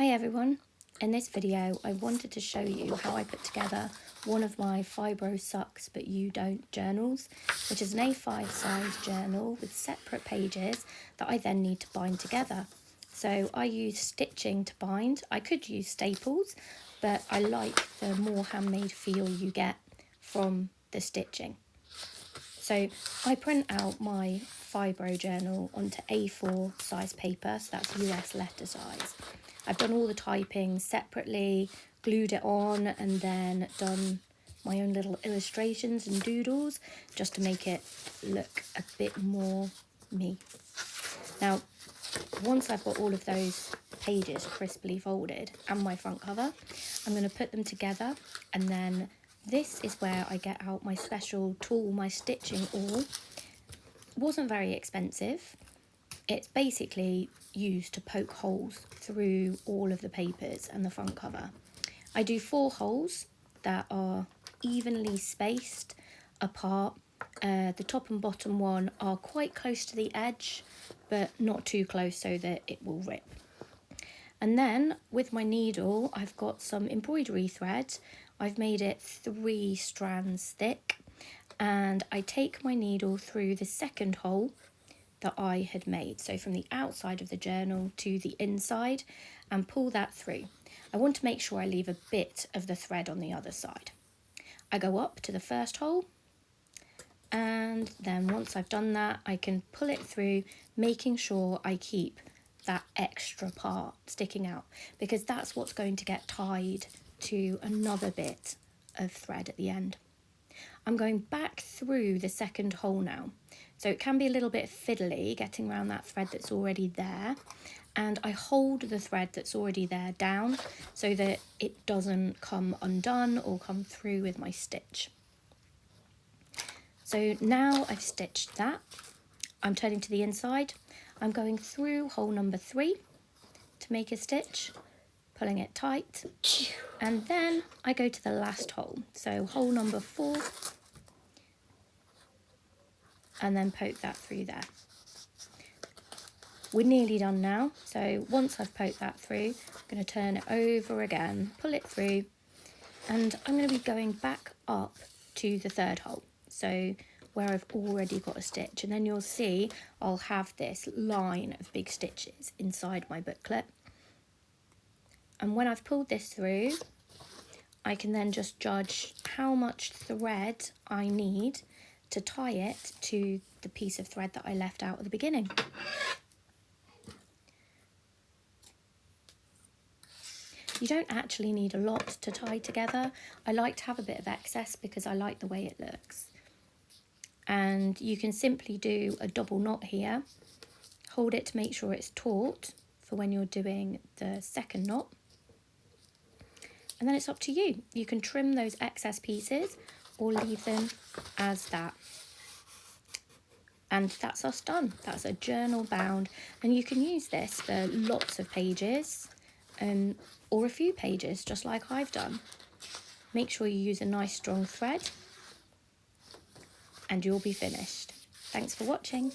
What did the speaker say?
Hi everyone, in this video I wanted to show you how I put together one of my Fibro Sucks But You Don't journals, which is an A5 size journal with separate pages that I then need to bind together. So I use stitching to bind. I could use staples, but I like the more handmade feel you get from the stitching. So I print out my Fibro journal onto A4 size paper, so that's US letter size. I've done all the typing separately, glued it on, and then done my own little illustrations and doodles just to make it look a bit more me. Now, once I've got all of those pages crisply folded and my front cover, I'm going to put them together, and then this is where I get out my special tool, my stitching awl. It wasn't very expensive. It's basically used to poke holes through all of the papers and the front cover. I do 4 holes that are evenly spaced apart. The top and bottom one are quite close to the edge, but not too close so that it will rip. And then with my needle, I've got some embroidery thread. I've made it 3 strands thick, and I take my needle through the second hole that I had made, so from the outside of the journal to the inside, and pull that through. I want to make sure I leave a bit of the thread on the other side. I go up to the first hole, and then once I've done that, I can pull it through, making sure I keep that extra part sticking out, because that's what's going to get tied to another bit of thread at the end. I'm going back through the second hole now, so it can be a little bit fiddly getting around that thread that's already there, and I hold the thread that's already there down so that it doesn't come undone or come through with my stitch. So now I've stitched that, I'm turning to the inside. I'm going through hole number 3 to make a stitch, pulling it tight, and then I go to the last hole, so hole number 4, and then poke that through there. We're nearly done now, so once I've poked that through, I'm going to turn it over again, pull it through, and I'm going to be going back up to the third hole, so where I've already got a stitch, and then you'll see I'll have this line of big stitches inside my booklet. And when I've pulled this through, I can then just judge how much thread I need to tie it to the piece of thread that I left out at the beginning. You don't actually need a lot to tie together. I like to have a bit of excess because I like the way it looks. And you can simply do a double knot here, hold it to make sure it's taut for when you're doing the second knot. And then it's up to you. You can trim those excess pieces or leave them as that. And that's us done. That's a journal bound. And you can use this for lots of pages or a few pages, just like I've done. Make sure you use a nice strong thread and you'll be finished. Thanks for watching.